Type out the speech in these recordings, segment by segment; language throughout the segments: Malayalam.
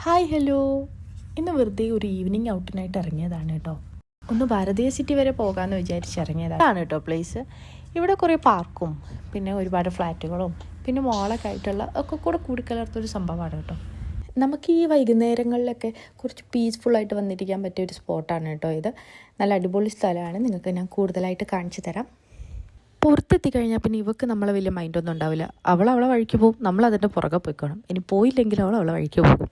Hi hello. ഇന്ന് വെറുതെ ഒരു ഈവനിങ് ഔട്ടിനായിട്ട് ഇറങ്ങിയതാണ് കേട്ടോ. ഒന്ന് ഭാരതീയ സിറ്റി വരെ പോകാമെന്ന് വിചാരിച്ചിറങ്ങിയതാണ് കേട്ടോ പ്ലേസ്. ഇവിടെ കുറേ പാർക്കും പിന്നെ ഒരുപാട് ഫ്ലാറ്റുകളും പിന്നെ മോളൊക്കെ ആയിട്ടുള്ള ഒക്കെ കൂടെ കൂടിക്കലർത്തൊരു സംഭവമാണ് കേട്ടോ. നമുക്ക് ഈ വൈകുന്നേരങ്ങളിലൊക്കെ കുറച്ച് പീസ്ഫുള്ളായിട്ട് വന്നിരിക്കാൻ പറ്റിയ ഒരു സ്പോട്ടാണ് കേട്ടോ ഇത്. നല്ല അടിപൊളി സ്ഥലമാണ്. നിങ്ങൾക്ക് ഞാൻ കൂടുതലായിട്ട് കാണിച്ചു തരാം. പുറത്തെത്തി കഴിഞ്ഞാൽ പിന്നെ ഇവക്ക് നമ്മളെ വലിയ മൈൻഡൊന്നും ഉണ്ടാവില്ല. അവളെ വഴിക്ക് പോകും, നമ്മൾ അതിൻ്റെ പുറകെ പോയിക്കണം. ഇനി പോയില്ലെങ്കിൽ അവളെ വഴിക്ക് പോകും.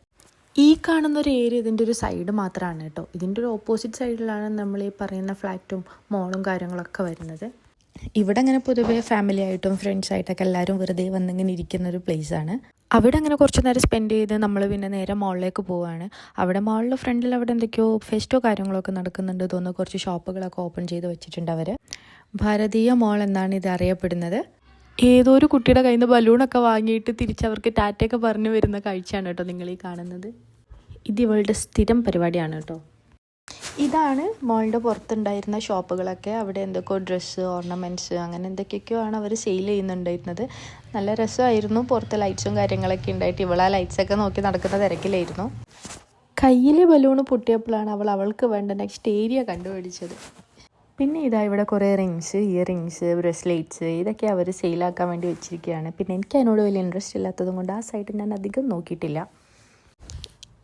ഈ കാണുന്ന ഒരു ഏരിയ ഇതിൻ്റെ ഒരു സൈഡ് മാത്രമാണ് കേട്ടോ. ഇതിൻ്റെ ഒരു ഓപ്പോസിറ്റ് സൈഡിലാണ് നമ്മൾ ഈ പറയുന്ന ഫ്ലാറ്റും മോളും കാര്യങ്ങളൊക്കെ വരുന്നത്. ഇവിടെ അങ്ങനെ പൊതുവേ ഫാമിലി ആയിട്ടും ഫ്രണ്ട്സായിട്ടൊക്കെ എല്ലാവരും വെറുതെ വന്നിങ്ങനെ ഇരിക്കുന്ന ഒരു പ്ലേസാണ്. അവിടെ അങ്ങനെ കുറച്ച് നേരം സ്പെൻഡ് ചെയ്ത് നമ്മൾ പിന്നെ നേരെ മോളിലേക്ക് പോവുകയാണ്. അവിടെ മോളിലെ ഫ്രണ്ടിൽ അവിടെ എന്തൊക്കെയോ ഫെസ്റ്റോ കാര്യങ്ങളൊക്കെ നടക്കുന്നുണ്ട് തോന്നുന്നു. കുറച്ച് ഷോപ്പുകളൊക്കെ ഓപ്പൺ ചെയ്ത് വെച്ചിട്ടുണ്ട് അവർ. ഭാരതീയ മോൾ എന്നാണ് ഇത് അറിയപ്പെടുന്നത്. ഏതോ ഒരു കുട്ടിയുടെ കയ്യിൽ നിന്ന് ബലൂണൊക്കെ വാങ്ങിയിട്ട് തിരിച്ചവർക്ക് ടാറ്റയൊക്കെ പറഞ്ഞു വരുന്ന കാഴ്ചയാണ് കേട്ടോ നിങ്ങൾ ഈ കാണുന്നത്. ഇത് ഇവളുടെ സ്ഥിരം പരിപാടിയാണ് കേട്ടോ. ഇതാണ് മോളുടെ പുറത്തുണ്ടായിരുന്ന ഷോപ്പുകളൊക്കെ. അവിടെ എന്തൊക്കെയോ ഡ്രസ്സ്, ഓർണമെൻറ്റ്സ് അങ്ങനെ എന്തൊക്കെയൊക്കെയോ ആണ് അവർ സെയിൽ ചെയ്യുന്നുണ്ടായിരുന്നത്. നല്ല രസമായിരുന്നു. പുറത്ത് ലൈറ്റ്സും കാര്യങ്ങളൊക്കെ ഉണ്ടായിട്ട് ഇവളാ ലൈറ്റ്സൊക്കെ നോക്കി നടക്കുന്ന തിരക്കിലായിരുന്നു. കയ്യിൽ ബലൂണ് പൊട്ടിയപ്പോഴാണ് അവൾക്ക് വേണ്ട നെക്സ്റ്റ് ഏരിയ കണ്ടുപിടിച്ചത്. പിന്നെ ഇതാ ഇവിടെ കുറേ റിങ്സ്, ഇയർ റിങ്സ്, ബ്രസ്ലെറ്റ്സ് ഇതൊക്കെ അവർ സെയിലാക്കാൻ വേണ്ടി വെച്ചിരിക്കുകയാണ്. പിന്നെ എനിക്ക് അതിനോട് വലിയ ഇൻട്രസ്റ്റ് ഇല്ലാത്തതും കൊണ്ട് ആ സൈഡ് ഞാൻ അധികം നോക്കിയിട്ടില്ല.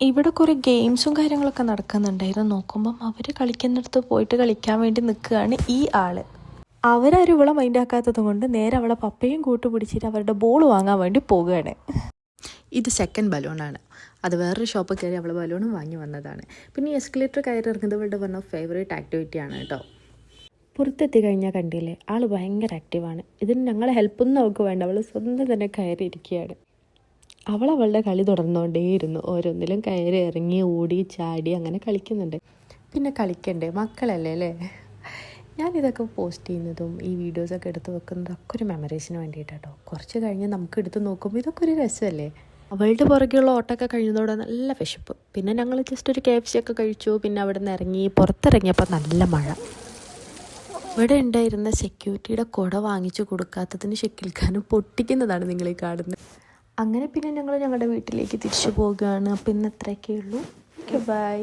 ഇവിടെ കുറേ ഗെയിംസും കാര്യങ്ങളൊക്കെ നടക്കുന്നുണ്ടായിരുന്നു. നോക്കുമ്പം അവർ കളിക്കുന്നിടത്ത് പോയിട്ട് കളിക്കാൻ വേണ്ടി നിൽക്കുകയാണ് ഈ ആൾ. അവരാരും ഇവളെ മൈൻഡാക്കാത്തത് കൊണ്ട് നേരെ അവളെ പപ്പയും കൂട്ടുപിടിച്ചിട്ട് അവരുടെ ബോൾ വാങ്ങാൻ വേണ്ടി പോവുകയാണ്. ഇത് സെക്കൻഡ് ബലൂണാണ്. അത് വേറൊരു ഷോപ്പിൽ കയറി അവൾ ബലൂണും വാങ്ങി വന്നതാണ്. പിന്നെ ഈ എസ്കലേറ്റർ കയറി ഇറങ്ങുന്നത് ഇവളുടെ വൺ ഓഫ് ഫേവറേറ്റ് ആക്ടിവിറ്റിയാണ് കേട്ടോ. പുറത്തെത്തി കഴിഞ്ഞാൽ കണ്ടില്ലേ, ആൾ ഭയങ്കര ആക്റ്റീവാണ്. ഇതിന് ഞങ്ങളെ ഹെൽപ്പൊന്നും അവൾക്ക് വേണ്ട. അവൾ സ്വന്തം തന്നെ കയറി ഇരിക്കുകയാണ്. അവളുടെ കളി തുടർന്നുകൊണ്ടേയിരുന്നു. ഓരോന്നിലും കയറി ഇറങ്ങി ഓടി ചാടി അങ്ങനെ കളിക്കുന്നുണ്ട്. പിന്നെ കളിക്കണ്ടേ, മക്കളല്ലേ അല്ലേ. ഞാനിതൊക്കെ പോസ്റ്റ് ചെയ്യുന്നതും ഈ വീഡിയോസൊക്കെ എടുത്ത് വെക്കുന്നതൊക്കെ ഒരു മെമ്മറീസിന് വേണ്ടിയിട്ടോ. കുറച്ച് കഴിഞ്ഞ് നമുക്ക് എടുത്ത് നോക്കുമ്പോൾ ഇതൊക്കെ ഒരു രസമല്ലേ. അവളുടെ പുറകെയുള്ള ഓട്ടമൊക്കെ കഴിഞ്ഞതോടെ നല്ല വിശപ്പ്. പിന്നെ ഞങ്ങൾ ജസ്റ്റ് ഒരു KFC ഒക്കെ കഴിച്ചു. പിന്നെ അവിടെ നിന്ന് ഇറങ്ങി പുറത്തിറങ്ങിയപ്പോൾ നല്ല മഴ. ഇവിടെ ഉണ്ടായിരുന്ന സെക്യൂരിറ്റിയുടെ കുട വാങ്ങിച്ചു കൊടുക്കാത്തതിന് ഷെക്കിൽക്കാനും പൊട്ടിക്കുന്നതാണ് നിങ്ങളീ കാണുന്നത്. അങ്ങനെ പിന്നെ ഞങ്ങൾ ഞങ്ങളുടെ വീട്ടിലേക്ക് തിരിച്ചു പോവുകയാണ്. അപ്പോൾ ഇന്ന് അത്രയൊക്കെ ഉള്ളൂ. Okay, by.